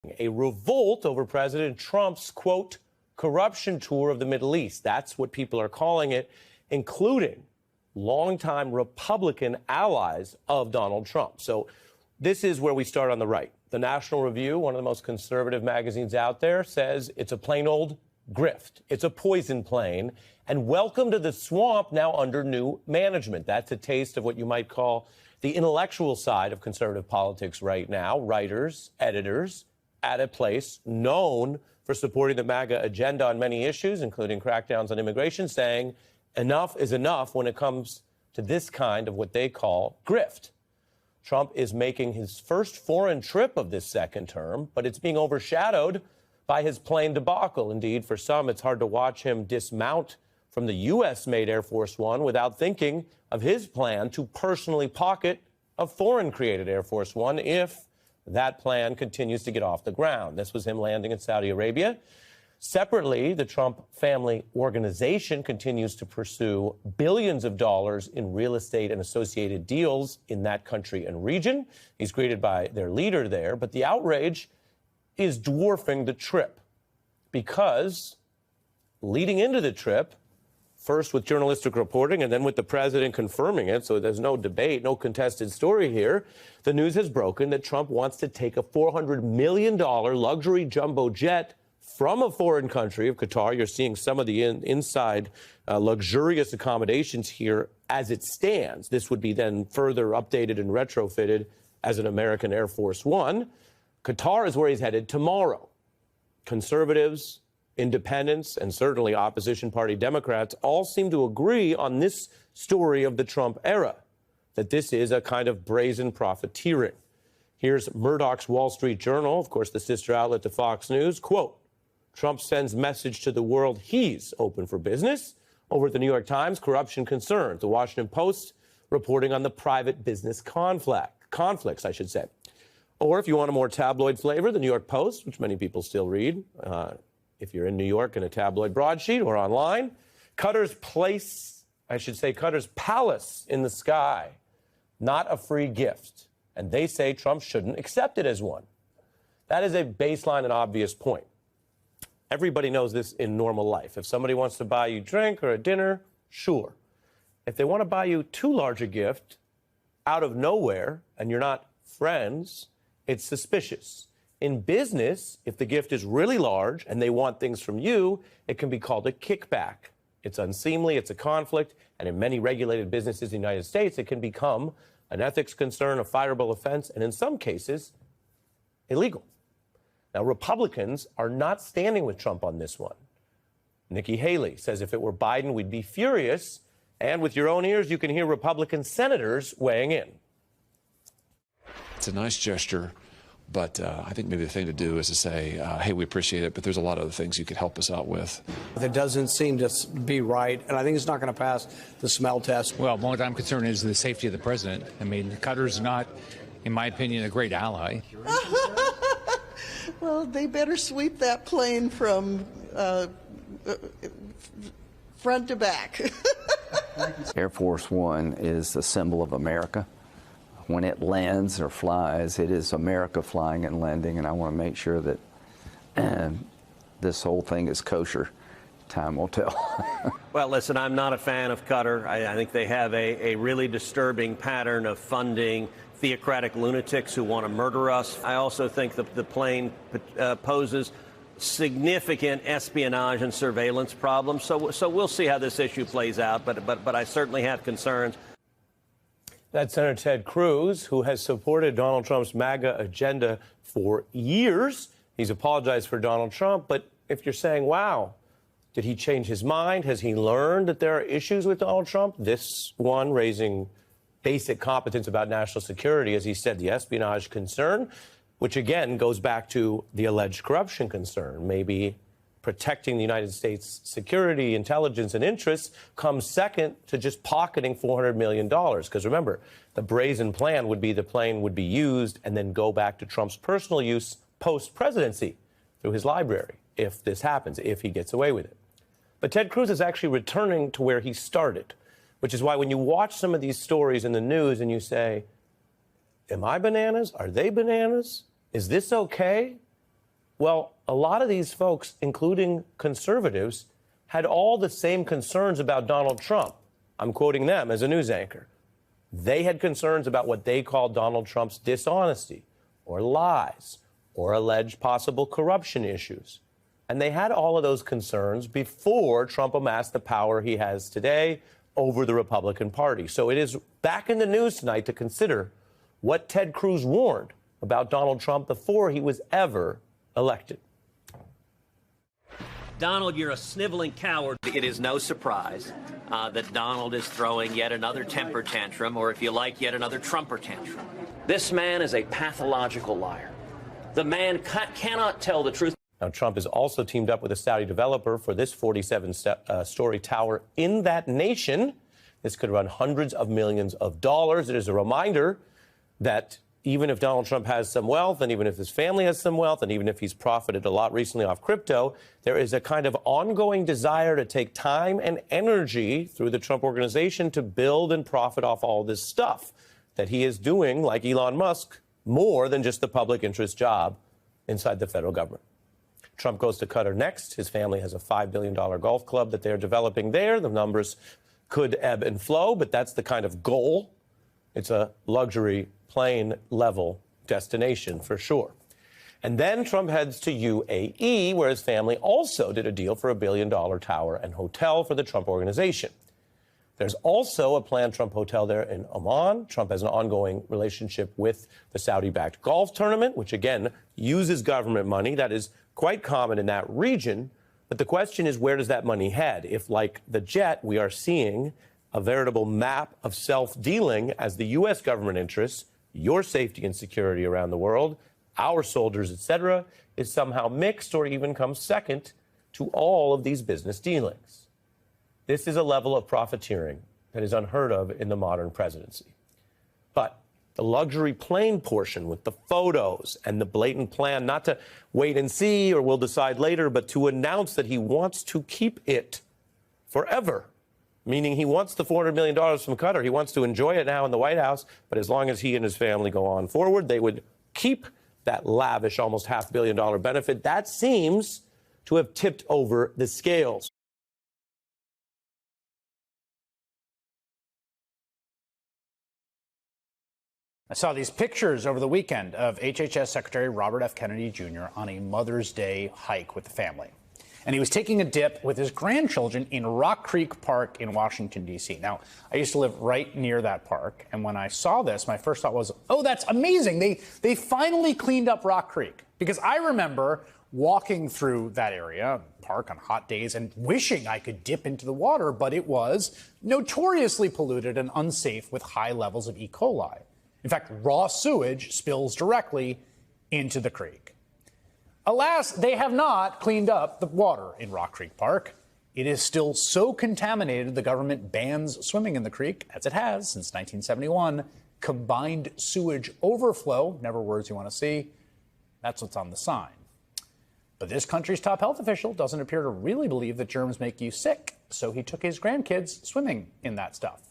A revolt over President Trump's, quote, corruption tour of the Middle East. That's what people are calling it, including longtime Republican allies of Donald Trump. So this is where we start on the right. The National Review, one of the most conservative magazines out there, says it's a plain old grift. It's a poison plane. And welcome to the swamp now under new management. That's a taste of what you might call the intellectual side of conservative politics right now. Writers, editors at a place known for supporting the MAGA agenda on many issues, including crackdowns on immigration, saying enough is enough when it comes to this kind of what they call grift. Trump is making his first foreign trip of this second term, but it's being overshadowed by his plane debacle. Indeed, for some, it's hard to watch him dismount from the U.S.-made Air Force One without thinking of his plan to personally pocket a foreign-created Air Force One if that plan continues to get off the ground. This was him landing in Saudi Arabia. Separately, the Trump family organization continues to pursue billions of dollars in real estate and associated deals in that country and region. He's greeted by their leader there, but the outrage is dwarfing the trip because leading into the trip, first with journalistic reporting and then with the president confirming it, so there's no debate, no contested story here, the news has broken that Trump wants to take a $400 million luxury jumbo jet from a foreign country of Qatar. You're seeing some of the inside luxurious accommodations here as it stands. This would be then further updated and retrofitted as an American Air Force One. Qatar is where he's headed tomorrow. Conservatives, independents, and certainly opposition party Democrats all seem to agree on this story of the Trump era, that this is a kind of brazen profiteering. Here's Murdoch's Wall Street Journal, of course, the sister outlet to Fox News. Quote, Trump sends message to the world he's open for business. Over at the New York Times, corruption concerns. The Washington Post reporting on the private business conflicts, I should say. Or if you want a more tabloid flavor, the New York Post, which many people still read, if you're in New York in a tabloid broadsheet or online, Qatar's palace in the sky, not a free gift. And they say Trump shouldn't accept it as one. That is a baseline and obvious point. Everybody knows this in normal life. If somebody wants to buy you a drink or a dinner, sure. If they want to buy you too large a gift out of nowhere and you're not friends, it's suspicious. In business, if the gift is really large and they want things from you, it can be called a kickback. It's unseemly, it's a conflict, and in many regulated businesses in the United States, it can become an ethics concern, a fireable offense, and in some cases, illegal. Now, Republicans are not standing with Trump on this one. Nikki Haley says if it were Biden, we'd be furious, and with your own ears, you can hear Republican senators weighing in. It's a nice gesture. But I think maybe the thing to do is to say, hey, we appreciate it, but there's a lot of other things you could help us out with. That doesn't seem to be right, and I think it's not going to pass the smell test. Well, what I'm concerned is the safety of the president. I mean, Qatar's not, in my opinion, a great ally. Well, they better sweep that plane from front to back. Air Force One is a symbol of America. When it lands or flies, it is America flying and landing, and I want to make sure that this whole thing is kosher. Time will tell. Well, listen, I'm not a fan of Qatar. I think they have a really disturbing pattern of funding theocratic lunatics who want to murder us. I also think that the plane poses significant espionage and surveillance problems. So we'll see how this issue plays out, but I certainly have concerns. That's Senator Ted Cruz, who has supported Donald Trump's MAGA agenda for years. He's apologized for Donald Trump. But if you're saying, wow, did he change his mind? Has he learned that there are issues with Donald Trump? This one raising basic competence about national security, as he said, the espionage concern, which again goes back to the alleged corruption concern. Maybe protecting the United States security, intelligence, and interests comes second to just pocketing $400 million. Because remember, the brazen plan would be the plane would be used and then go back to Trump's personal use post-presidency through his library, if this happens, if he gets away with it. But Ted Cruz is actually returning to where he started, which is why when you watch some of these stories in the news and you say, am I bananas? Are they bananas? Is this okay? Well, a lot of these folks, including conservatives, had all the same concerns about Donald Trump. I'm quoting them as a news anchor. They had concerns about what they called Donald Trump's dishonesty or lies or alleged possible corruption issues. And they had all of those concerns before Trump amassed the power he has today over the Republican Party. So it is back in the news tonight to consider what Ted Cruz warned about Donald Trump before he was ever elected. Donald, you're a sniveling coward. It is no surprise that Donald is throwing yet another temper tantrum, or if you like, yet another Trumper tantrum. This man is a pathological liar. The man cannot tell the truth. Now, Trump has also teamed up with a Saudi developer for this 47-story tower in that nation. This could run hundreds of millions of dollars. It is a reminder that even if Donald Trump has some wealth, and even if his family has some wealth, and even if he's profited a lot recently off crypto, there is a kind of ongoing desire to take time and energy through the Trump organization to build and profit off all this stuff that he is doing, like Elon Musk, more than just the public interest job inside the federal government. Trump goes to Qatar next. His family has a $5 billion golf club that they're developing there. The numbers could ebb and flow, but that's the kind of goal. It's a luxury plane level destination for sure. And then Trump heads to UAE, where his family also did a deal for $1 billion tower and hotel for the Trump organization. There's also a planned Trump hotel there in Oman. Trump has an ongoing relationship with the Saudi-backed golf tournament, which again uses government money. That is quite common in that region. But the question is, where does that money head? If, like the jet, we are seeing a veritable map of self-dealing as the U.S. government interests, your safety and security around the world, our soldiers, etc., is somehow mixed or even comes second to all of these business dealings. This is a level of profiteering that is unheard of in the modern presidency. But the luxury plane portion with the photos and the blatant plan not to wait and see or we'll decide later, but to announce that he wants to keep it forever, meaning he wants the $400 million from Qatar. He wants to enjoy it now in the White House, but as long as he and his family go on forward, they would keep that lavish, almost $500 million benefit. That seems to have tipped over the scales. I saw these pictures over the weekend of HHS Secretary Robert F. Kennedy Jr. on a Mother's Day hike with the family. And he was taking a dip with his grandchildren in Rock Creek Park in Washington, D.C. Now, I used to live right near that park. And when I saw this, my first thought was, oh, that's amazing. They finally cleaned up Rock Creek. Because I remember walking through that area, park on hot days, and wishing I could dip into the water, but it was notoriously polluted and unsafe with high levels of E. coli. In fact, raw sewage spills directly into the creek. Alas, they have not cleaned up the water in Rock Creek Park. It is still so contaminated the government bans swimming in the creek, as it has since 1971. Combined sewage overflow, never words you want to see. That's what's on the sign. But this country's top health official doesn't appear to really believe that germs make you sick, so he took his grandkids swimming in that stuff.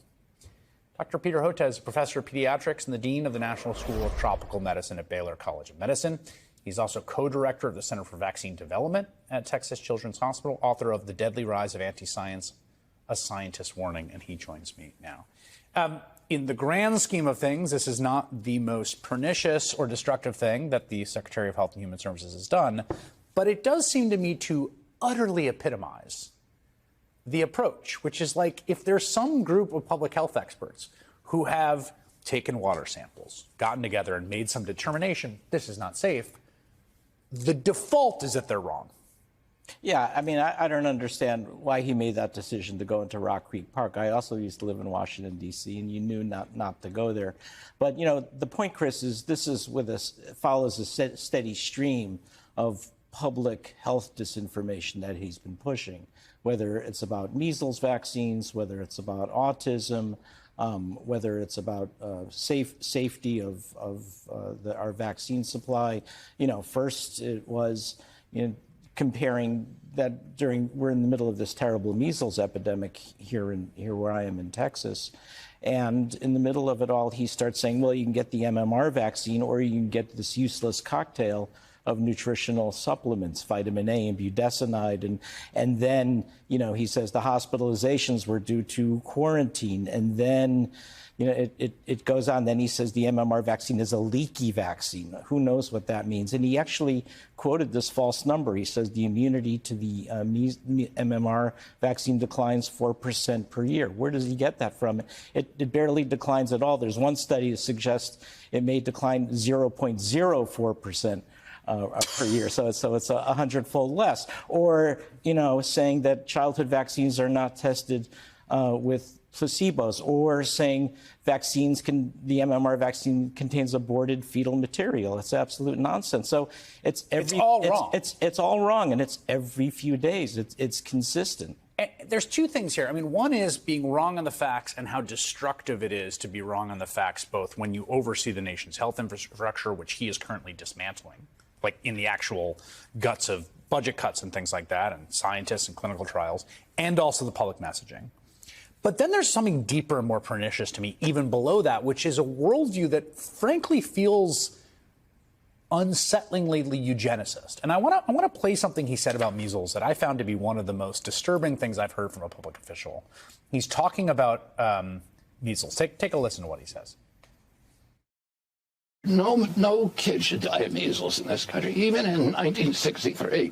Dr. Peter Hotez is a professor of pediatrics and the dean of the National School of Tropical Medicine at Baylor College of Medicine. He's also co-director of the Center for Vaccine Development at Texas Children's Hospital, author of The Deadly Rise of Anti-Science, A Scientist's Warning, and he joins me now. In the grand scheme of things, this is not the most pernicious or destructive thing that the Secretary of Health and Human Services has done, but it does seem to me to utterly epitomize the approach, which is like if there's some group of public health experts who have taken water samples, gotten together and made some determination, this is not safe, the default is that they're wrong. Yeah, I mean, I don't understand why he made that decision to go into Rock Creek Park. I also used to live in Washington, D.C., and you knew not to go there. But, you know, the point, Chris, is this is follows a steady stream of public health disinformation that he's been pushing, whether it's about measles vaccines, whether it's about autism, whether it's about safety of our vaccine supply. You know, first it was, comparing that we're in the middle of this terrible measles epidemic here where I am in Texas. And in the middle of it all, he starts saying, well, you can get the MMR vaccine or you can get this useless cocktail of nutritional supplements, vitamin A and budesonide. And then, he says the hospitalizations were due to quarantine. And then, it goes on. Then he says the MMR vaccine is a leaky vaccine. Who knows what that means? And he actually quoted this false number. He says the immunity to the MMR vaccine declines 4% per year. Where does he get that from? It barely declines at all. There's one study that suggests it may decline 0.04%. Per year, so it's 100-fold less. Or, saying that childhood vaccines are not tested with placebos, or saying the MMR vaccine contains aborted fetal material. It's absolute nonsense. So it's all wrong. It's all wrong, and it's every few days. It's consistent. And there's two things here. I mean, one is being wrong on the facts and how destructive it is to be wrong on the facts, both when you oversee the nation's health infrastructure, which he is currently dismantling, like in the actual guts of budget cuts and things like that, and scientists and clinical trials, and also the public messaging. But then there's something deeper and more pernicious to me, even below that, which is a worldview that frankly feels unsettlingly eugenicist. And I want to play something he said about measles that I found to be one of the most disturbing things I've heard from a public official. He's talking about measles. Take a listen to what he says. No kid should die of measles in this country. Even in 1963,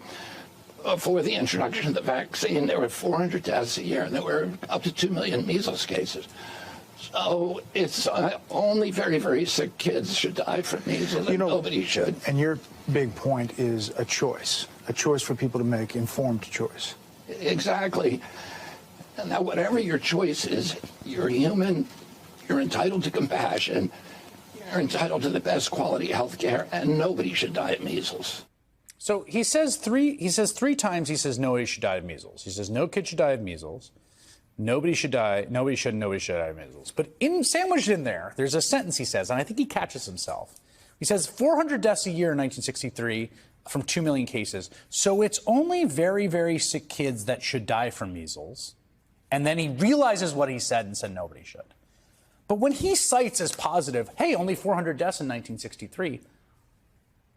before the introduction of the vaccine, there were 400 deaths a year, and there were up to 2 million measles cases. So it's only very, very sick kids should die from measles, and nobody should. And your big point is a choice for people to make informed choice. Exactly. And now, whatever your choice is, you're human, you're entitled to compassion, you're entitled to the best quality health care, and nobody should die of measles. So he says three times nobody should die of measles. He says no kid should die of measles. Nobody should die of measles. But sandwiched in there, there's a sentence he says, and I think he catches himself. He says 400 deaths a year in 1963 from 2 million cases. So it's only very, very sick kids that should die from measles. And then he realizes what he said and said nobody should. But when he cites as positive, hey, only 400 deaths in 1963,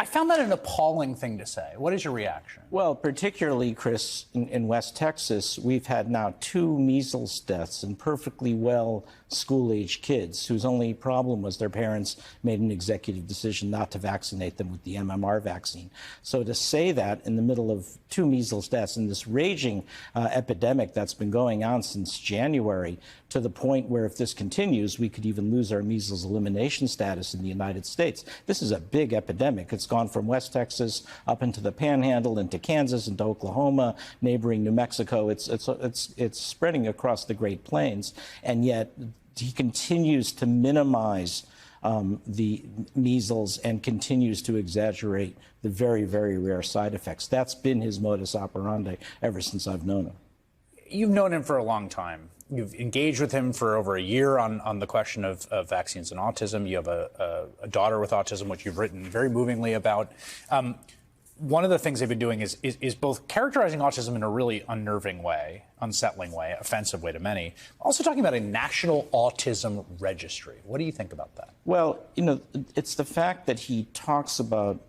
I found that an appalling thing to say. What is your reaction? Well, particularly, Chris, in West Texas, we've had now 2 measles deaths in perfectly well school-age kids whose only problem was their parents made an executive decision not to vaccinate them with the MMR vaccine. So to say that in the middle of 2 measles deaths in this raging epidemic that's been going on since January, to the point where if this continues, we could even lose our measles elimination status in the United States. This is a big epidemic. It's gone from West Texas up into the Panhandle, into Kansas, into Oklahoma, neighboring New Mexico. It's spreading across the Great Plains, and yet he continues to minimize the measles and continues to exaggerate the very, very rare side effects. That's been his modus operandi ever since I've known him. You've known him for a long time. You've engaged with him for over a year on the question of vaccines and autism. You have a daughter with autism, which you've written very movingly about. One of the things they've been doing is both characterizing autism in a really unnerving way, unsettling way, offensive way to many, also talking about a national autism registry. What do you think about that? Well, it's the fact that he talks about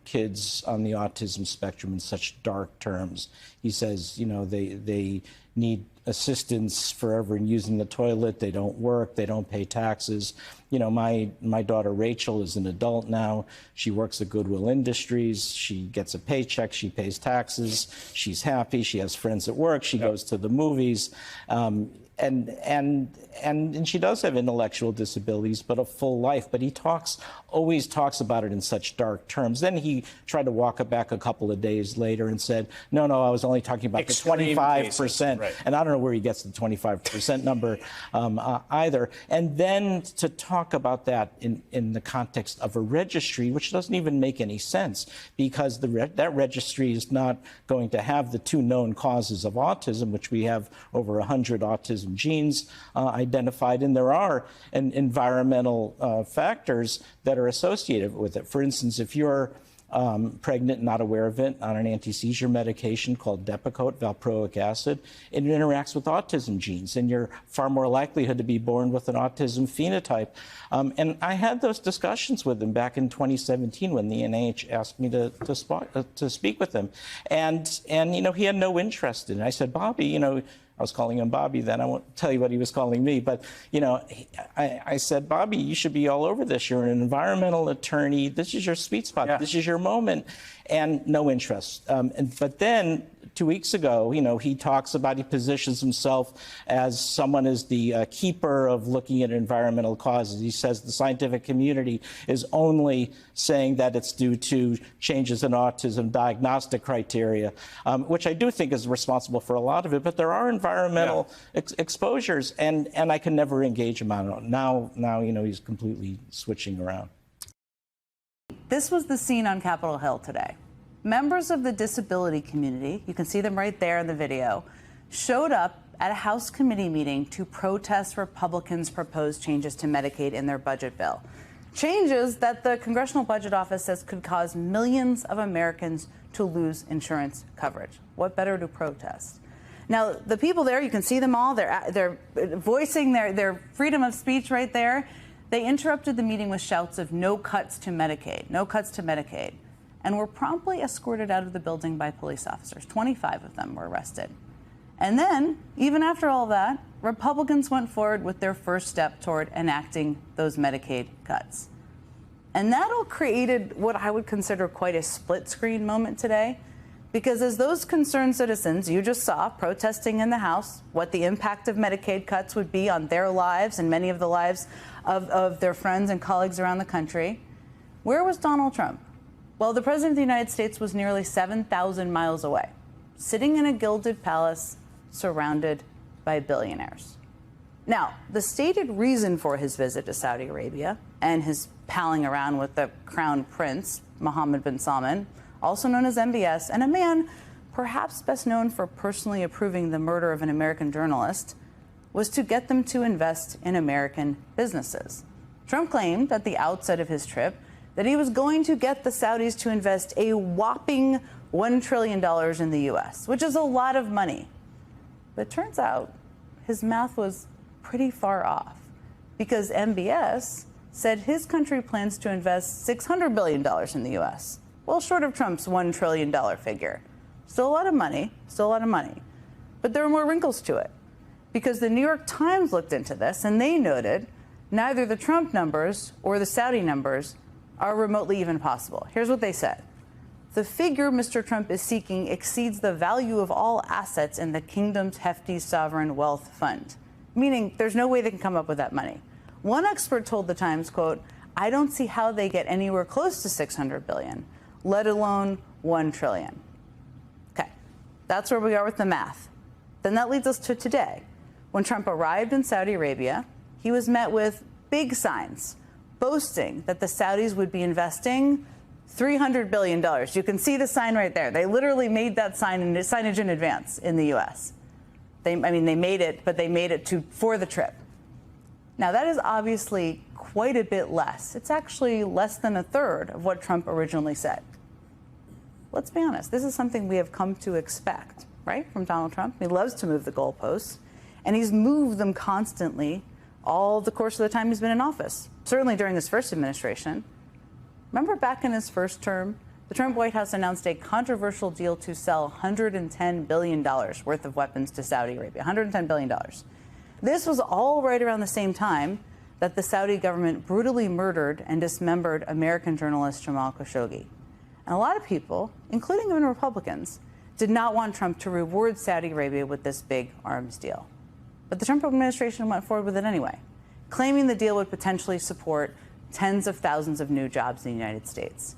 kids on the autism spectrum in such dark terms. He says, they need assistance forever in using the toilet. They don't work. They don't pay taxes. My daughter Rachel is an adult now. She works at Goodwill Industries. She gets a paycheck. She pays taxes. She's happy. She has friends at work. She goes to the movies. And she does have intellectual disabilities, but a full life. But he always talks about it in such dark terms. Then he tried to walk it back a couple of days later and said, no, I was only talking about extreme the 25%. Cases, right. And I don't know where he gets the 25% number either. And then to talk about that in the context of a registry, which doesn't even make any sense, because that registry is not going to have the 2 known causes of autism, which we have over 100 autism genes identified, and there are environmental factors that are associated with it. For instance, if you're pregnant, not aware of it, on an anti-seizure medication called Depakote, valproic acid. It interacts with autism genes, and you're far more likelihood to be born with an autism phenotype. And I had those discussions with him back in 2017 when the NIH asked me to speak with him. And he had no interest in it. I said, Bobby, I was calling him Bobby then. I won't tell you what he was calling me. But, I said, Bobby, you should be all over this. You're an environmental attorney. This is your sweet spot. Yeah. This is your moment. And no interest. But then 2 weeks ago, he talks about, he positions himself as someone as the keeper of looking at environmental causes. He says the scientific community is only saying that it's due to changes in autism diagnostic criteria, which I do think is responsible for a lot of it. But there are environmental exposures, and I can never engage him on it. Now, he's completely switching around. This was the scene on Capitol Hill today. Members of the disability community, you can see them right there in the video, showed up at a House committee meeting to protest Republicans' proposed changes to Medicaid in their budget bill. Changes that the Congressional Budget Office says could cause millions of Americans to lose insurance coverage. What better to protest? Now, the people there, you can see them all. They're voicing their freedom of speech right there. They interrupted the meeting with shouts of "no cuts to Medicaid, no cuts to Medicaid," and were promptly escorted out of the building by police officers. 25 of them were arrested. And then, even after all that, Republicans went forward with their first step toward enacting those Medicaid cuts. And that all created what I would consider quite a split-screen moment today, because as those concerned citizens you just saw protesting in the House what the impact of Medicaid cuts would be on their lives and many of the lives of their friends and colleagues around the country, where was Donald Trump? Well, the President of the United States was nearly 7,000 miles away, sitting in a gilded palace surrounded by billionaires. Now, the stated reason for his visit to Saudi Arabia and his palling around with the Crown Prince, Mohammed bin Salman, also known as MBS, and a man perhaps best known for personally approving the murder of an American journalist, was to get them to invest in American businesses. Trump claimed at the outset of his trip that he was going to get the Saudis to invest a whopping $1 trillion in the U.S., which is a lot of money. But it turns out his math was pretty far off, because MBS said his country plans to invest $600 billion in the U.S., well short of Trump's $1 trillion figure. Still a lot of money, But there are more wrinkles to it, because the New York Times looked into this, and they noted neither the Trump numbers or the Saudi numbers are remotely even possible. Here's what they said. The figure Mr. Trump is seeking exceeds the value of all assets in the kingdom's hefty sovereign wealth fund, meaning there's no way they can come up with that money. One expert told the Times, quote, "I don't see how they get anywhere close to $600 billion, let alone $1 trillion. Okay, that's where we are with the math. Then that leads us to today. When Trump arrived in Saudi Arabia, he was met with big signs boasting that the Saudis would be investing $300 billion. You can see the sign right there. They literally made that signage in advance in the U.S. They made it, but they made it for the trip. Now, that is obviously quite a bit less. It's actually less than a third of what Trump originally said. Let's be honest. This is something we have come to expect, right, from Donald Trump. He loves to move the goalposts, and he's moved them constantly all the course of the time he's been in office, certainly during his first administration. Remember back in his first term, the Trump White House announced a controversial deal to sell $110 billion worth of weapons to Saudi Arabia, $110 billion. This was all right around the same time that the Saudi government brutally murdered and dismembered American journalist Jamal Khashoggi. And a lot of people, including even Republicans, did not want Trump to reward Saudi Arabia with this big arms deal. But the Trump administration went forward with it anyway, claiming the deal would potentially support tens of thousands of new jobs in the United States.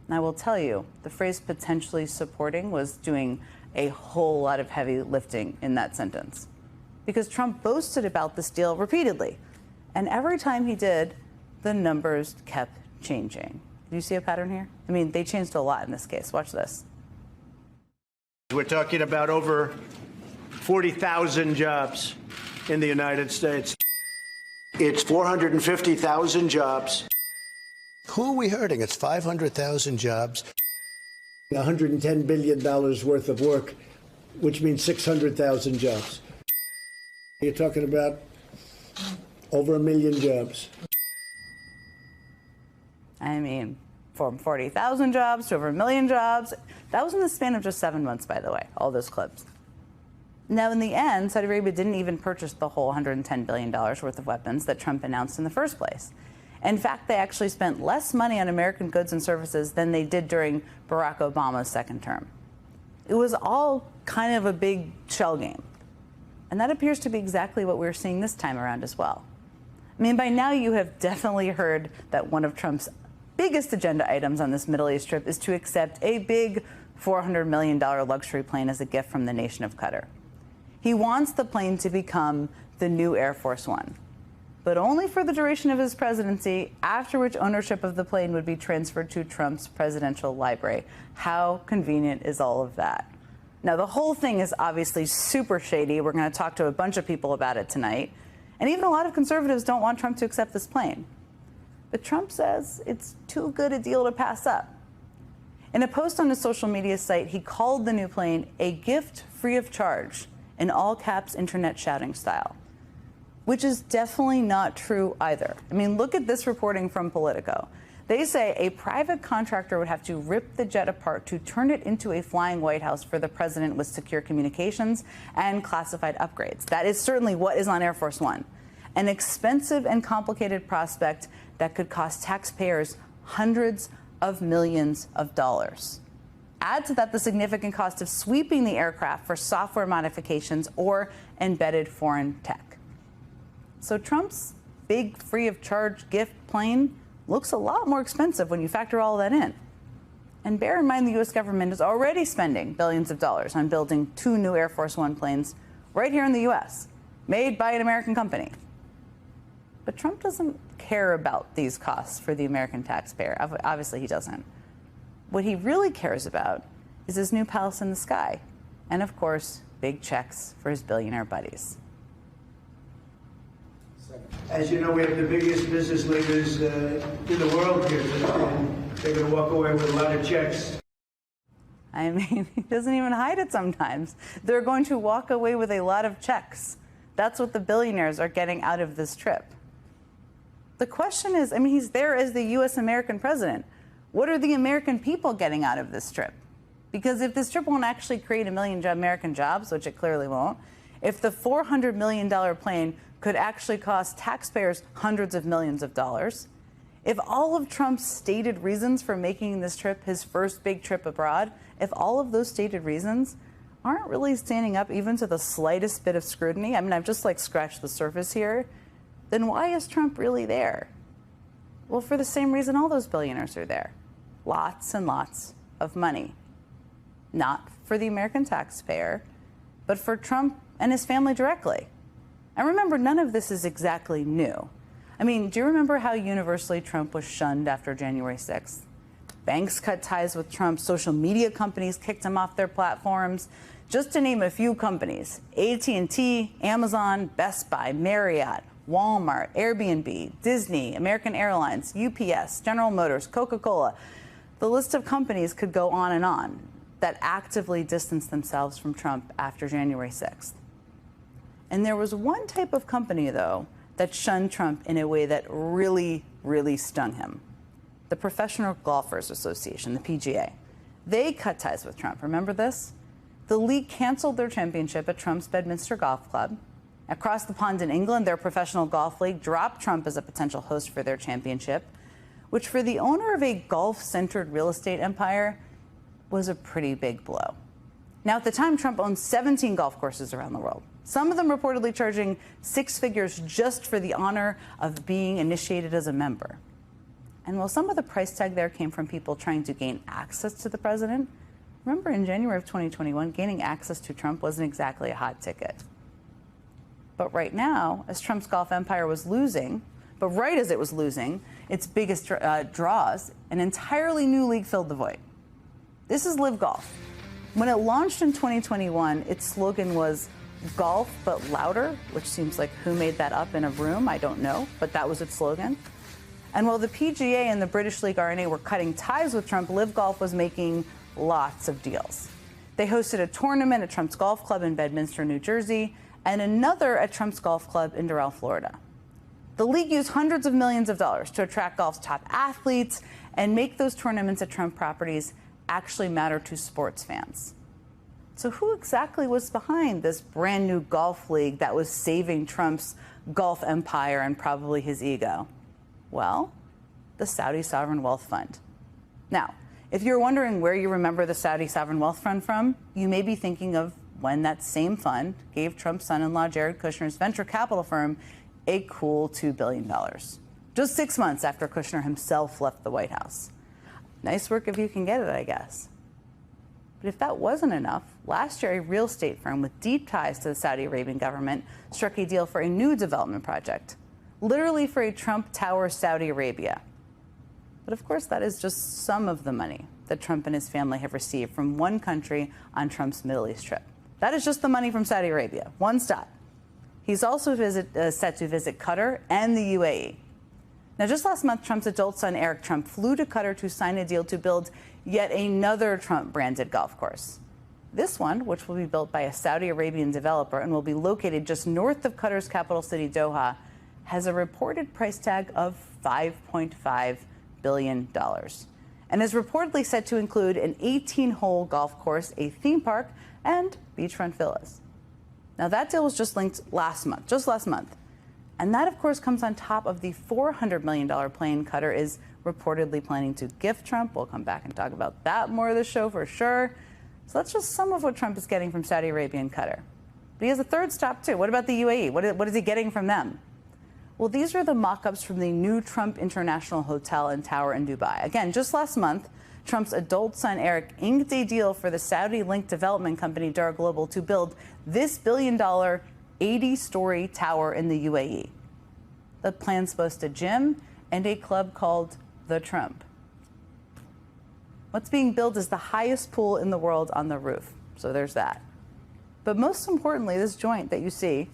And I will tell you, the phrase potentially supporting was doing a whole lot of heavy lifting in that sentence, because Trump boasted about this deal repeatedly. And every time he did, the numbers kept changing. Do you see a pattern here? I mean, they changed a lot in this case. Watch this. We're talking about over 40,000 jobs in the United States. It's 450,000 jobs. Who are we hurting? It's 500,000 jobs. $110 billion worth of work, which means 600,000 jobs. You're talking about over 1 million jobs. I mean, from 40,000 jobs to over 1 million jobs. That was in the span of just 7 months, by the way, all those clips. Now, in the end, Saudi Arabia didn't even purchase the whole $110 billion worth of weapons that Trump announced in the first place. In fact, they actually spent less money on American goods and services than they did during Barack Obama's second term. It was all kind of a big shell game. And that appears to be exactly what we're seeing this time around as well. I mean, by now you have definitely heard that one of Trump's biggest agenda items on this Middle East trip is to accept a big $400 million luxury plane as a gift from the nation of Qatar. He wants the plane to become the new Air Force One, but only for the duration of his presidency, after which ownership of the plane would be transferred to Trump's presidential library. How convenient is all of that? Now, the whole thing is obviously super shady. We're going to talk to a bunch of people about it tonight. And even a lot of conservatives don't want Trump to accept this plane. But Trump says it's too good a deal to pass up. In a post on his social media site, he called the new plane a gift free of charge, in all caps internet shouting style, which is definitely not true either. I mean, look at this reporting from Politico. They say a private contractor would have to rip the jet apart to turn it into a flying White House for the president with secure communications and classified upgrades. That is certainly what is on Air Force One, an expensive and complicated prospect that could cost taxpayers hundreds of millions of dollars. Add to that the significant cost of sweeping the aircraft for software modifications or embedded foreign tech. So Trump's big free of charge gift plane looks a lot more expensive when you factor all that in. And bear in mind the U.S. government is already spending billions of dollars on building 2 new Air Force One planes right here in the U.S., made by an American company. But Trump doesn't care about these costs for the American taxpayer. Obviously, he doesn't. What he really cares about is his new palace in the sky. And, of course, big checks for his billionaire buddies. As you know, we have the biggest business leaders in the world here, and they're going to walk away with a lot of checks. I mean, he doesn't even hide it sometimes. They're going to walk away with a lot of checks. That's what the billionaires are getting out of this trip. The question is, I mean, he's there as the U.S. American president. What are the American people getting out of this trip? Because if this trip won't actually create 1 million American jobs, which it clearly won't, if the $400 million plane could actually cost taxpayers hundreds of millions of dollars, if all of Trump's stated reasons for making this trip his first big trip abroad, if all of those stated reasons aren't really standing up even to the slightest bit of scrutiny, I mean, I've just scratched the surface here, then why is Trump really there? Well, for the same reason all those billionaires are there. Lots and lots of money. Not for the American taxpayer, but for Trump and his family directly. And remember, none of this is exactly new. I mean, do you remember how universally Trump was shunned after January 6th? Banks cut ties with Trump, social media companies kicked him off their platforms. Just to name a few companies, AT&T, Amazon, Best Buy, Marriott, Walmart, Airbnb, Disney, American Airlines, UPS, General Motors, Coca-Cola. The list of companies could go on and on that actively distanced themselves from Trump after January 6th. And there was one type of company, though, that shunned Trump in a way that really, really stung him. The Professional Golfers Association, the PGA. They cut ties with Trump. Remember this? The league canceled their championship at Trump's Bedminster Golf Club. Across the pond in England, their professional golf league dropped Trump as a potential host for their championship, which for the owner of a golf-centered real estate empire was a pretty big blow. Now, at the time, Trump owned 17 golf courses around the world, some of them reportedly charging 6 figures just for the honor of being initiated as a member. And while some of the price tag there came from people trying to gain access to the president, remember in January of 2021, gaining access to Trump wasn't exactly a hot ticket. But right now, as Trump's golf empire was losing, but right as it was losing its biggest draws, an entirely new league filled the void. This is Live Golf. When it launched in 2021, its slogan was golf but louder, which seems like who made that up in a room, I don't know, but that was its slogan. And while the PGA and the British League R&A were cutting ties with Trump, Live Golf was making lots of deals. They hosted a tournament at Trump's Golf Club in Bedminster, New Jersey, and another at Trump's Golf Club in Doral, Florida. The league used hundreds of millions of dollars to attract golf's top athletes and make those tournaments at Trump properties actually matter to sports fans. So who exactly was behind this brand new golf league that was saving Trump's golf empire and probably his ego? Well, the Saudi Sovereign Wealth Fund. Now, if you're wondering where you remember the Saudi Sovereign Wealth Fund from, you may be thinking of when that same fund gave Trump's son-in-law Jared Kushner's venture capital firm a cool $2 billion, just 6 months after Kushner himself left the White House. Nice work if you can get it, I guess. But if that wasn't enough, last year a real estate firm with deep ties to the Saudi Arabian government struck a deal for a new development project, literally for a Trump Tower Saudi Arabia. But of course, that is just some of the money that Trump and his family have received from one country on Trump's Middle East trip. That is just the money from Saudi Arabia, one stop. He's also set to visit Qatar and the UAE. Now, just last month, Trump's adult son, Eric Trump, flew to Qatar to sign a deal to build yet another Trump-branded golf course. This one, which will be built by a Saudi Arabian developer and will be located just north of Qatar's capital city, Doha, has a reported price tag of $5.5 billion and is reportedly set to include an 18-hole golf course, a theme park, and beachfront villas. Now, that deal was just last month. And that, of course, comes on top of the $400 million plane Qatar is reportedly planning to gift Trump. We'll come back and talk about that more of the show for sure. So that's just some of what Trump is getting from Saudi Arabia and Qatar. But he has a third stop, too. What about the UAE? What is he getting from them? Well, these are the mock-ups from the new Trump International Hotel and Tower in Dubai. Again, just last month, Trump's adult son, Eric, inked a deal for the Saudi-linked development company Dara Global to build this billion-dollar 80-story tower in the UAE. The plans boast a gym and a club called The Trump. What's being built is the highest pool in the world on the roof, so there's that. But most importantly, this joint that you see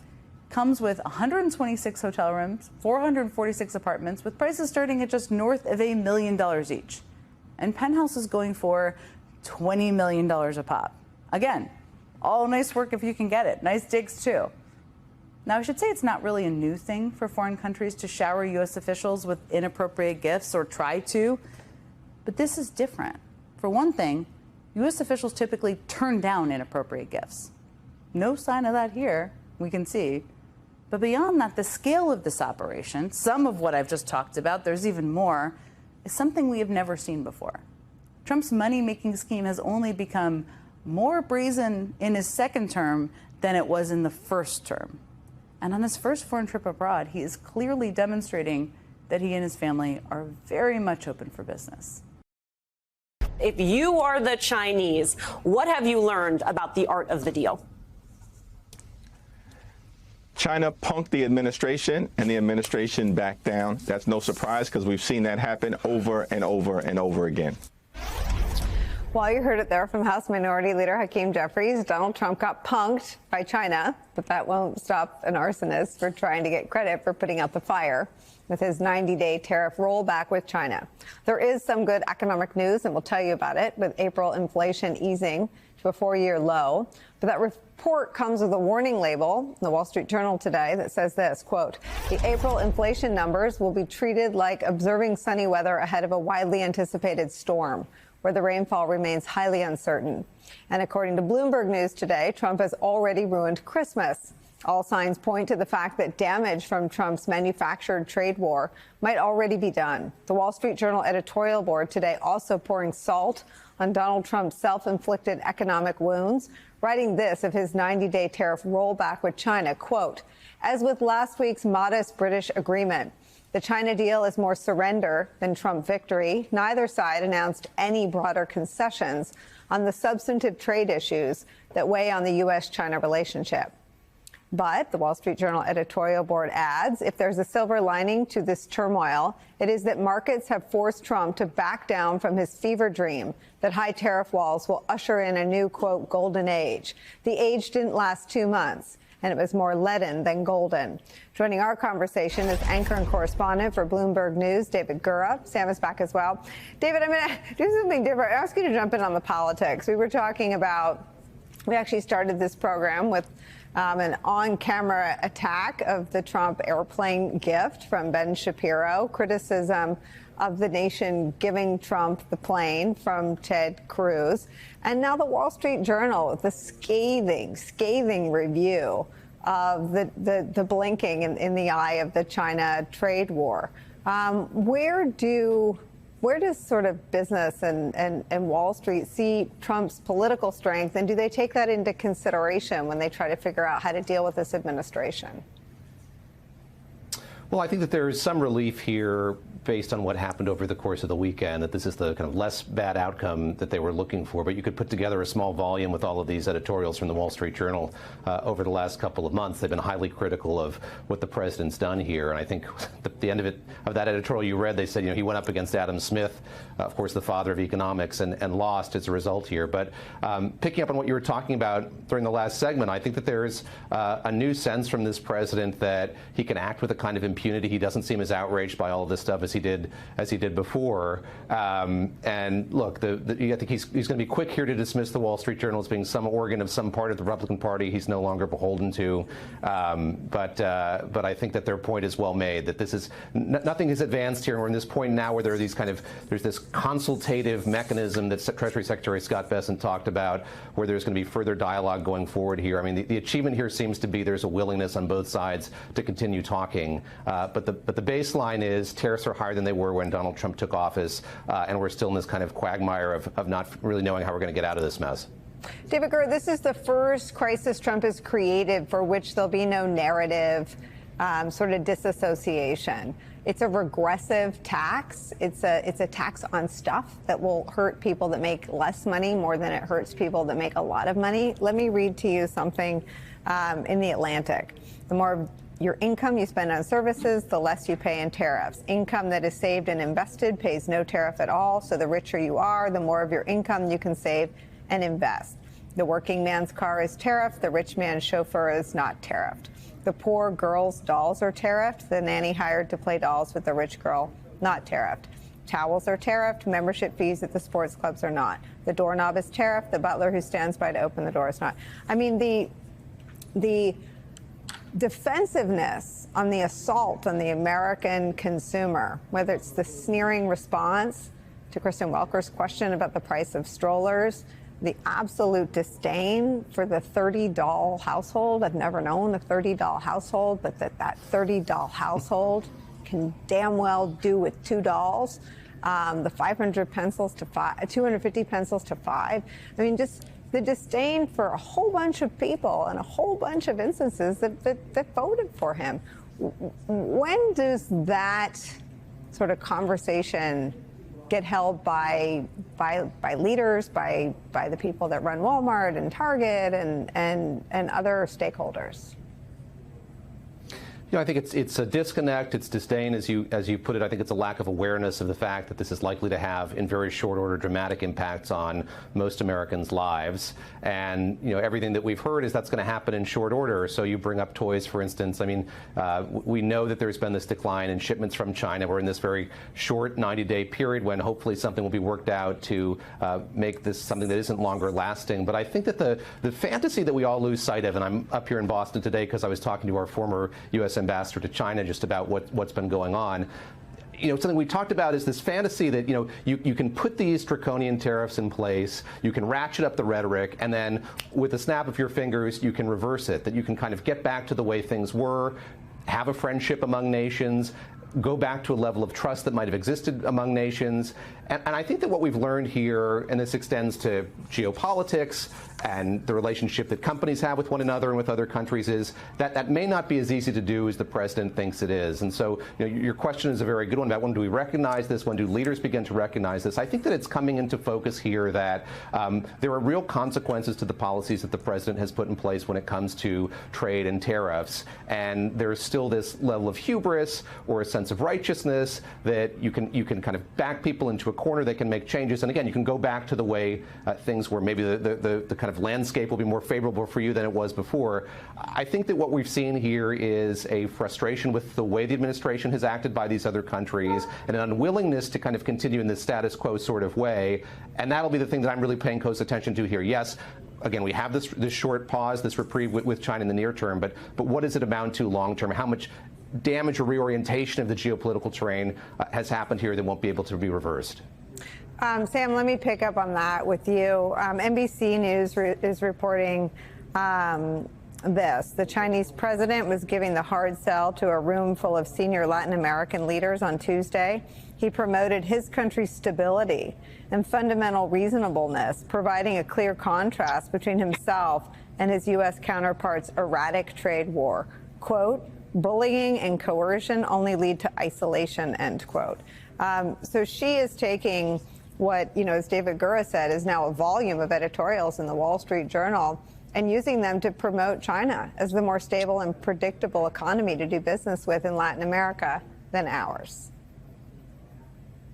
comes with 126 hotel rooms, 446 apartments, with prices starting at just north of $1 million each. And penthouses going for $20 million a pop. Again, all nice work if you can get it. Nice digs, too. Now, I should say it's not really a new thing for foreign countries to shower U.S. officials with inappropriate gifts or try to. But this is different. For one thing, U.S. officials typically turn down inappropriate gifts. No sign of that here, we can see. But beyond that, the scale of this operation, some of what I've just talked about, there's even more, is something we have never seen before. Trump's money-making scheme has only become more brazen in his second term than it was in the first term. And on his first foreign trip abroad, he is clearly demonstrating that he and his family are very much open for business. If you are the Chinese, what have you learned about the art of the deal? China punked the administration, and the administration backed down. That's no surprise because we've seen that happen over and over and over again. Well, you heard it there from House Minority Leader Hakeem Jeffries. Donald Trump got punked by China, but that won't stop an arsonist for trying to get credit for putting out the fire with his 90-day tariff rollback with China. There is some good economic news, and we'll tell you about it, with April inflation easing to a 4-year low. But that report comes with a warning label in the Wall Street Journal today that says this, quote, the April inflation numbers will be treated like observing sunny weather ahead of a widely anticipated storm, where the rainfall remains highly uncertain. And according to Bloomberg News today, Trump has already ruined Christmas. All signs point to the fact that damage from Trump's manufactured trade war might already be done. The Wall Street Journal editorial board today also pouring salt on Donald Trump's self-inflicted economic wounds, writing this of his 90-day tariff rollback with China, quote, as with last week's modest British agreement, the China deal is more surrender than Trump victory. Neither side announced any broader concessions on the substantive trade issues that weigh on the U.S.-China relationship. But the Wall Street Journal editorial board adds, if there's a silver lining to this turmoil, it is that markets have forced Trump to back down from his fever dream that high tariff walls will usher in a new, quote, golden age. The age didn't last 2 months. and it was more leaden than golden. Joining our conversation is anchor and correspondent for Bloomberg News, David Gura. Sam is back as well. David, I'm going to do something different. I ask you to jump in on the politics. We were talking about, we actually started this program with an on-camera attack of the Trump airplane gift from Ben Shapiro, criticism of the nation giving Trump the plane from Ted Cruz. And now the Wall Street Journal with the scathing review of the blinking in the eye of the China trade war. Where does sort of business and Wall Street see Trump's political strength, and do they take that into consideration when they try to figure out how to deal with this administration? Well, I think that there is some relief here based on what happened over the course of the weekend, that this is the kind of less bad outcome that they were looking for. But you could put together a small volume with all of these editorials from the Wall Street Journal over the last couple of months. They've been highly critical of what the president's done here. And I think at the end of that editorial you read, they said, he went up against Adam Smith, of course, the father of economics, and lost as a result here. But picking up on what you were talking about during the last segment, I think that there's a new sense from this president that he can act with a kind of impunity. He doesn't seem as outraged by all of this stuff as he did before. And look, I think he's going to be quick here to dismiss the Wall Street Journal as being some organ of some part of the Republican Party he's no longer beholden to. But I think that their point is well made, that this is nothing is advanced here. We're in this point now where there are there's this consultative mechanism that Treasury Secretary Scott Bessent talked about, where there's going to be further dialogue going forward here. I mean, the achievement here seems to be there's a willingness on both sides to continue talking. But the baseline is tariffs are higher than they were when Donald Trump took office, and we're still in this kind of quagmire of not really knowing how we're going to get out of this mess. David Gura, this is the first crisis Trump has created for which there'll be no narrative sort of disassociation. It's a regressive tax. It's a tax on stuff that will hurt people that make less money more than it hurts people that make a lot of money. Let me read to you something in The Atlantic. The more your income you spend on services, the less you pay in tariffs. Income that is saved and invested pays no tariff at all. So the richer you are, the more of your income you can save and invest. The working man's car is tariffed. The rich man's chauffeur is not tariffed. The poor girl's dolls are tariffed. The nanny hired to play dolls with the rich girl, not tariffed. Towels are tariffed. Membership fees at the sports clubs are not. The doorknob is tariffed. The butler who stands by to open the door is not. I mean, the defensiveness on the assault on the American consumer, whether it's the sneering response to Kristen Welker's question about the price of strollers, the absolute disdain for the 30-doll household. I've never known a 30-doll household, but that 30-doll household can damn well do with 2 dolls. The 500 pencils to 5, 250 pencils to 5. I mean, just the disdain for a whole bunch of people and a whole bunch of instances that voted for him. When does that sort of conversation get held by leaders, by the people that run Walmart and Target and other stakeholders? I think it's a disconnect, it's disdain, as you put it. I think it's a lack of awareness of the fact that this is likely to have, in very short order, dramatic impacts on most Americans' lives. And everything that we've heard is that's going to happen in short order. So you bring up toys, for instance. I mean, we know that there's been this decline in shipments from China. We're in this very short 90-day period when hopefully something will be worked out to make this something that isn't longer lasting. But I think that the fantasy that we all lose sight of, and I'm up here in Boston today because I was talking to our former U.S. ambassador to China just about what's been going on. Something we talked about is this fantasy that, you can put these draconian tariffs in place, you can ratchet up the rhetoric, and then with a snap of your fingers, you can reverse it, that you can kind of get back to the way things were, have a friendship among nations, go back to a level of trust that might have existed among nations. And I think that what we've learned here, and this extends to geopolitics and the relationship that companies have with one another and with other countries, is that that may not be as easy to do as the president thinks it is. And so your question is a very good one about when do we recognize this, when do leaders begin to recognize this. I think that it's coming into focus here that there are real consequences to the policies that the president has put in place when it comes to trade and tariffs. And there's still this level of hubris or a sense sense of righteousness, that you can kind of back people into a corner, they can make changes. And again, you can go back to the way things were. Maybe the kind of landscape will be more favorable for you than it was before. I think that what we've seen here is a frustration with the way the administration has acted by these other countries and an unwillingness to kind of continue in this status quo sort of way. And that'll be the thing that I'm really paying close attention to here. Yes, again, we have this short pause, this reprieve with China in the near term, but what does it amount to long term? How much damage or reorientation of the geopolitical terrain has happened here that won't be able to be reversed? Sam, let me pick up on that with you. NBC News is reporting this. The Chinese president was giving the hard sell to a room full of senior Latin American leaders on Tuesday. He promoted his country's stability and fundamental reasonableness, providing a clear contrast between himself and his U.S. counterpart's erratic trade war. Quote, bullying and coercion only lead to isolation, end quote. So she is taking what, as David Gura said, is now a volume of editorials in the Wall Street Journal and using them to promote China as the more stable and predictable economy to do business with in Latin America than ours.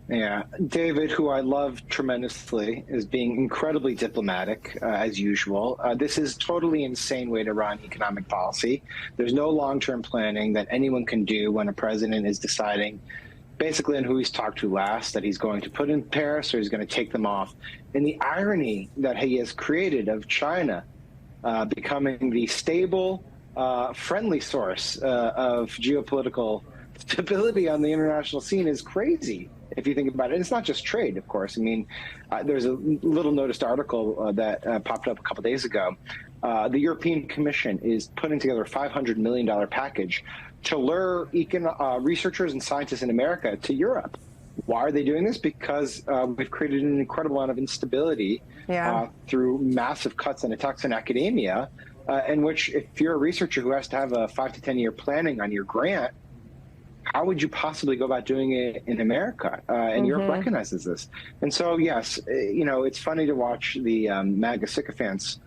Yeah, David, who I love tremendously, is being incredibly diplomatic, as usual. This is totally insane way to run economic policy. There's no long-term planning that anyone can do when a president is deciding basically on who he's talked to last, that he's going to put in Paris or he's going to take them off. And the irony that he has created of China becoming the stable, friendly source of geopolitical stability on the international scene is crazy. If you think about it, it's not just trade, of course. I mean, there's a little noticed article that popped up a couple days ago. The European Commission is putting together a $500 million package to lure researchers and scientists in America to Europe. Why are they doing this? Because we've created an incredible amount of instability through massive cuts and attacks in academia, in which if you're a researcher who has to have a 5 to 10 year planning on your grant, how would you possibly go about doing it in America? And Europe recognizes this. And so, yes, it's funny to watch the MAGA sycophants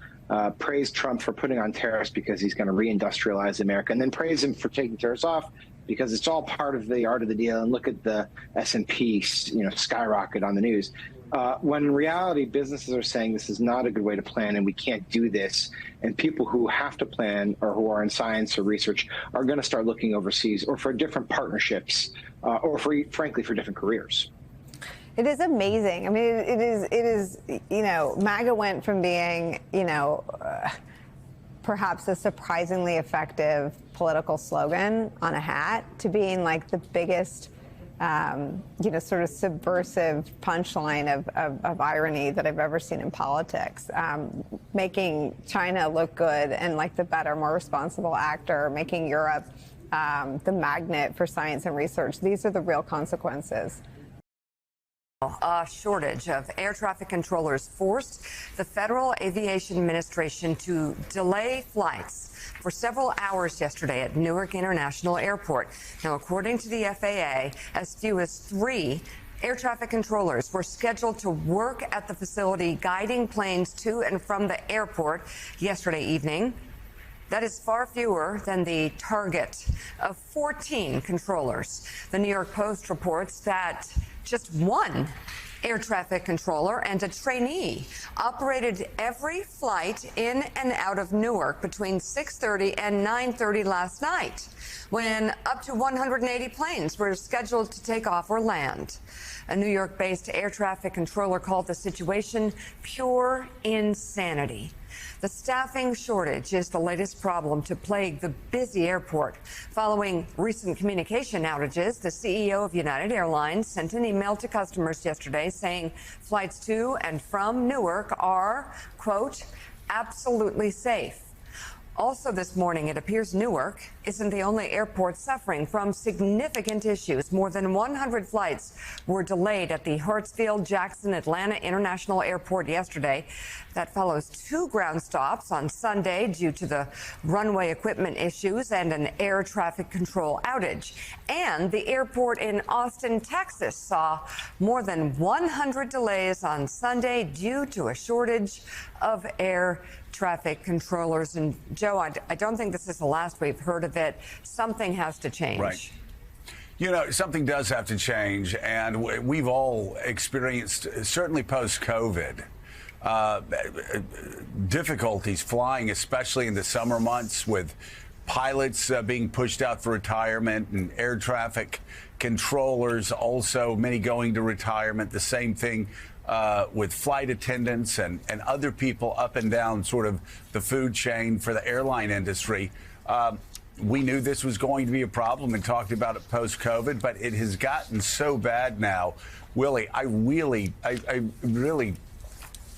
praise Trump for putting on tariffs because he's going to reindustrialize America, and then praise him for taking tariffs off because it's all part of the art of the deal. And look at the S&P, skyrocket on the news. When in reality, businesses are saying this is not a good way to plan and we can't do this. And people who have to plan or who are in science or research are going to start looking overseas or for different partnerships or frankly, for different careers. It is amazing. I mean, it is, MAGA went from being, perhaps a surprisingly effective political slogan on a hat to being like the biggest sort of subversive punchline of irony that I've ever seen in politics, making China look good and like the better, more responsible actor, making Europe the magnet for science and research. These are the real consequences. A shortage of air traffic controllers forced the Federal Aviation Administration to delay flights for several hours yesterday at Newark International Airport. Now, according to the FAA, as few as 3 air traffic controllers were scheduled to work at the facility guiding planes to and from the airport yesterday evening. That is far fewer than the target of 14 controllers. The New York Post reports that just 1 air traffic controller and a trainee operated every flight in and out of Newark between 6:30 and 9:30 last night, when up to 180 planes were scheduled to take off or land. A New York-based air traffic controller called the situation pure insanity. The staffing shortage is the latest problem to plague the busy airport. Following recent communication outages, the CEO of United Airlines sent an email to customers yesterday saying flights to and from Newark are, quote, absolutely safe. Also this morning, it appears Newark isn't the only airport suffering from significant issues. More than 100 flights were delayed at the Hartsfield-Jackson Atlanta International Airport yesterday. That follows 2 ground stops on Sunday due to the runway equipment issues and an air traffic control outage. And the airport in Austin, Texas saw more than 100 delays on Sunday due to a shortage of air traffic controllers. And Joe, I don't think this is the last we've heard of it. Something has to change. Right. You know, something does have to change, and we've all experienced, certainly post-COVID, difficulties flying, especially in the summer months, with pilots being pushed out for retirement and air traffic controllers also, many going to retirement. The same thing with flight attendants and other people up and down sort of the food chain for the airline industry. We knew this was going to be a problem and talked about it post-COVID, but it has gotten so bad now. Willie, I really,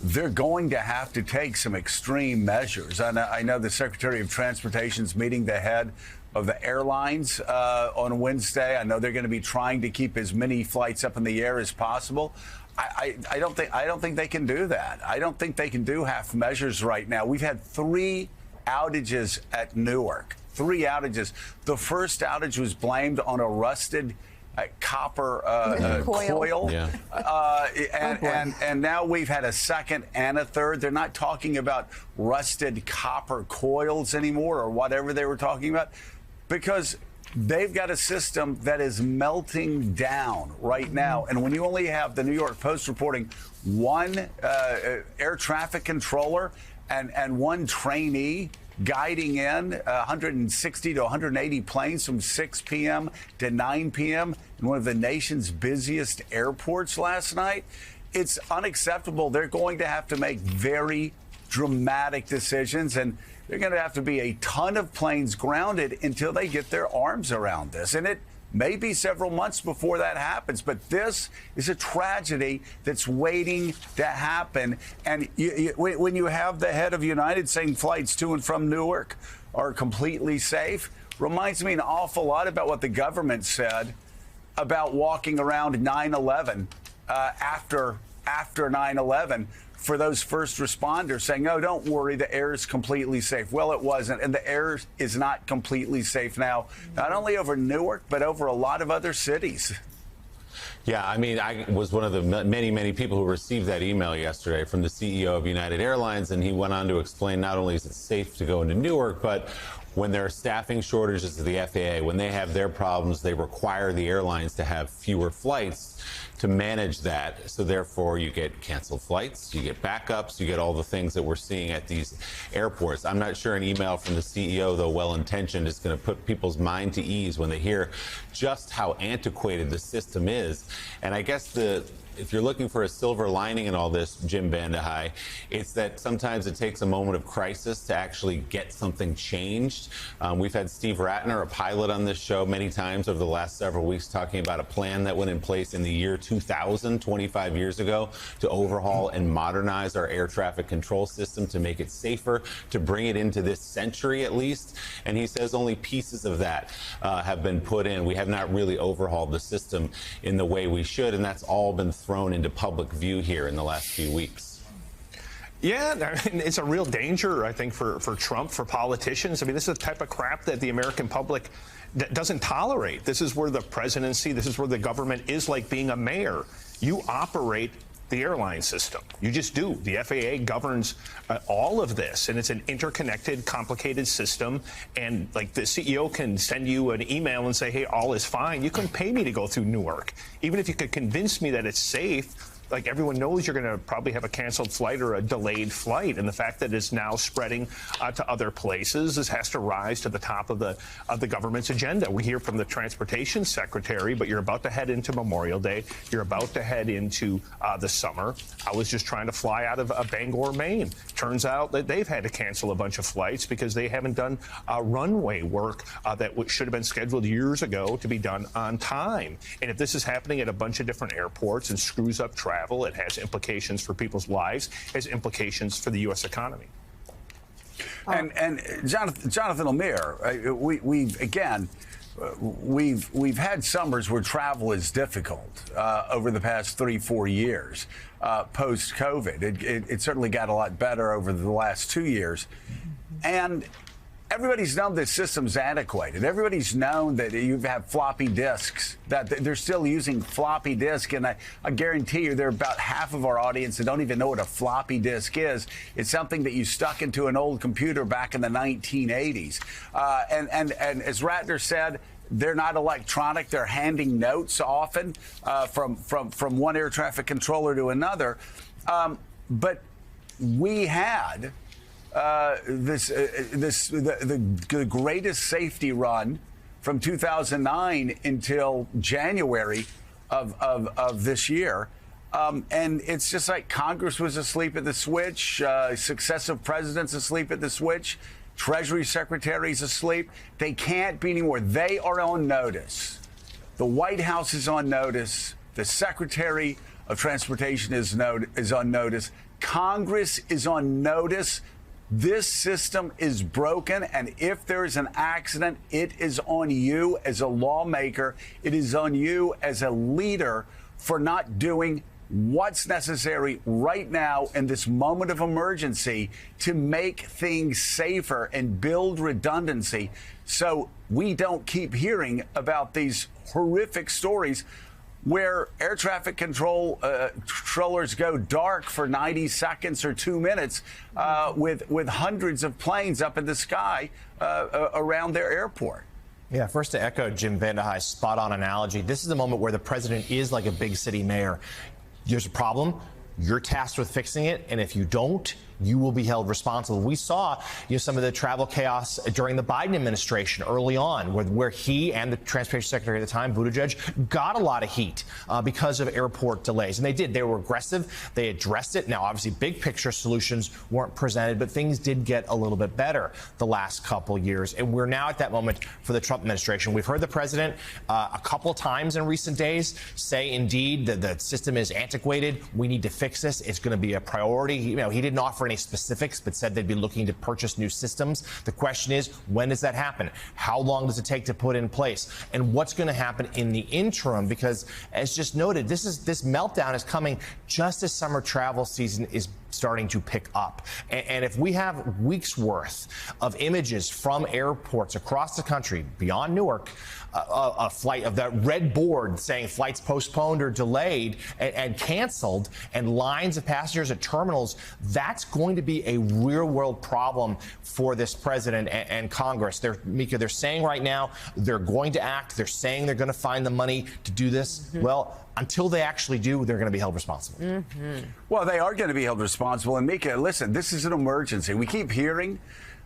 they're going to have to take some extreme measures. I know the Secretary of Transportation's meeting the head of the airlines on Wednesday. I know they're going to be trying to keep as many flights up in the air as possible. I don't think they can do that. I don't think they can do half measures right now. We've had 3 outages at Newark. 3 outages. The first outage was blamed on a rusted copper coil. Yeah. And now we've had a second and a third. They're not talking about rusted copper coils anymore or whatever they were talking about, because they've got a system that is melting down right now. And when you only have the New York Post reporting 1 air traffic controller and 1 trainee guiding in 160 to 180 planes from 6 p.m. to 9 p.m. in one of the nation's busiest airports last night, it's unacceptable. They're going to have to make very dramatic decisions, and they're going to have to be a ton of planes grounded until they get their arms around this. And it may be several months before that happens, but this is a tragedy that's waiting to happen. And when you have the head of United saying flights to and from Newark are completely safe, reminds me an awful lot about what the government said about walking around 9/11 after 9/11. For those first responders saying, oh, don't worry, the air is completely safe. Well, it wasn't. And the air is not completely safe now, not only over Newark, but over a lot of other cities. Yeah, I mean, I was one of the many, many people who received that email yesterday from the CEO of United Airlines, and he went on to explain not only is it safe to go into Newark, but when there are staffing shortages at the FAA, when they have their problems, they require the airlines to have fewer flights to manage that. So therefore, you get canceled flights, you get backups, you get all the things that we're seeing at these airports. I'm not sure an email from the CEO, though well-intentioned, is going to put people's mind to ease when they hear just how antiquated the system is. And I guess if you're looking for a silver lining in all this, Jim Bandahai, it's that sometimes it takes a moment of crisis to actually get something changed. We've had Steve Ratner, a pilot, on this show many times over the last several weeks talking about a plan that went in place in the year 2000, 25 years ago, to overhaul and modernize our air traffic control system to make it safer, to bring it into this century at least. And he says only pieces of that have been put in. We have not really overhauled the system in the way we should, and that's all been thrown into public view here in the last few weeks. Yeah, I mean, it's a real danger, I think, for Trump, for politicians. I mean, this is the type of crap that the American public doesn't tolerate. This is where the presidency, this is where the government is like being a mayor. You operate the airline system. You just do. The FAA governs all of this, and it's an interconnected, complicated system. And like the CEO can send you an email and say, hey, all is fine. You couldn't pay me to go through Newark. Even if you could convince me that it's safe, like everyone knows you're going to probably have a canceled flight or a delayed flight. And the fact that it's now spreading to other places, this has to rise to the top of the government's agenda. We hear from the transportation secretary, but you're about to head into Memorial Day. You're about to head into the summer. I was just trying to fly out of Bangor, Maine. Turns out that they've had to cancel a bunch of flights because they haven't done runway work that should have been scheduled years ago to be done on time. And if this is happening at a bunch of different airports and screws up travel, it has implications for people's lives, has implications for the U.S. economy. And Jonathan Lemire, we've had summers where travel is difficult over the past 3-4 years post-COVID. It certainly got a lot better over the last 2 years. And everybody's known this system's antiquated. Everybody's known that you have floppy disks, that they're still using floppy disk. And I guarantee you there are about half of our audience that don't even know what a floppy disk is. It's something that you stuck into an old computer back in the 1980s. And as Ratner said, They're not electronic. They're handing notes often from one air traffic controller to another. But we had the greatest safety run from 2009 until January of this year. And it's just like Congress was asleep at the switch, successive presidents asleep at the switch, Treasury secretaries asleep. They can't be anymore. They are on notice. The White House is on notice. The Secretary of Transportation is on notice. Congress is on notice. This system is broken, and if there is an accident, it is on you as a lawmaker. It is on you as a leader for not doing what's necessary right now in this moment of emergency to make things safer and build redundancy so we don't keep hearing about these horrific stories where air traffic controllers go dark for 90 seconds or 2 minutes with hundreds of planes up in the sky around their airport. Yeah, first to echo Jim Vandehey's spot-on analogy, this is the moment where the president is like a big city mayor. There's a problem. You're tasked with fixing it, and if you don't, you will be held responsible. We saw, some of the travel chaos during the Biden administration early on, where he and the transportation secretary at the time, Buttigieg, got a lot of heat because of airport delays. And they did. They were aggressive. They addressed it. Now, obviously, big picture solutions weren't presented, but things did get a little bit better the last couple years. And we're now at that moment for the Trump administration. We've heard the president a couple of times in recent days say, indeed, that the system is antiquated. We need to fix this. It's going to be a priority. He didn't offer any specifics, but said they'd be looking to purchase new systems. The question is, when does that happen? How long does it take to put in place? And what's going to happen in the interim? Because, as just noted, this meltdown is coming just as summer travel season is starting to pick up. And if we have weeks worth of images from airports across the country, beyond Newark, a flight of that red board saying flights postponed or delayed and canceled, and lines of passengers at terminals, that's going to be a real world problem for this president and Congress. Mika, they're saying right now they're going to act. They're saying they're going to find the money to do this. Mm-hmm. Well, until they actually do, they're going to be held responsible. Mm-hmm. Well, they are going to be held responsible. And Mika, listen, this is an emergency. We keep hearing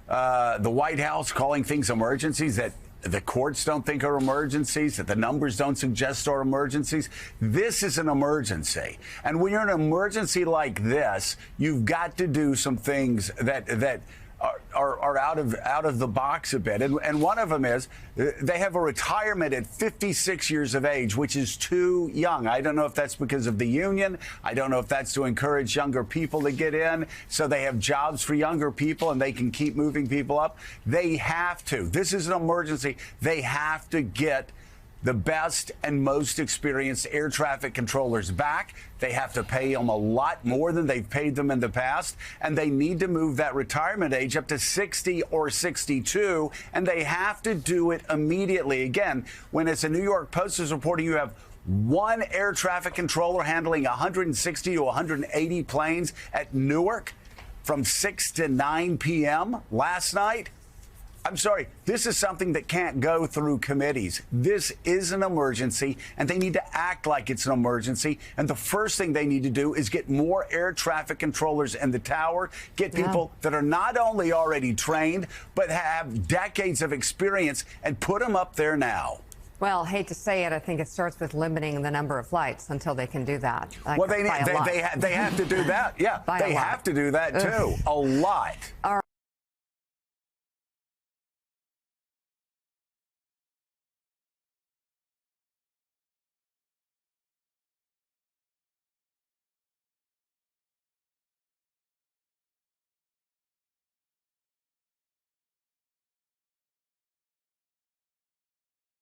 the White House calling things emergencies that the courts don't think are emergencies, that the numbers don't suggest are emergencies. This is an emergency. And when you're in an emergency like this, you've got to do some things that are out of the box a bit. And one of them is they have a retirement at 56 years of age, which is too young. I don't know if that's because of the union. I don't know if that's to encourage younger people to get in so they have jobs for younger people and they can keep moving people up. They have to. This is an emergency. They have to get the best and most experienced air traffic controllers back. They have to pay them a lot more than they've paid them in the past, and they need to move that retirement age up to 60 or 62, and they have to do it immediately. Again, when, as the New York Post is reporting, you have one air traffic controller handling 160 to 180 planes at Newark from 6 to 9 p.m. last night. I'm sorry, this is something that can't go through committees. This is an emergency, and they need to act like it's an emergency. And the first thing they need to do is get more air traffic controllers in the tower, get people that are not only already trained, but have decades of experience, and put them up there now. Well, hate to say it, I think it starts with limiting the number of flights until they can do that. Well, they have to do that. Yeah, they have to do that, too. A lot.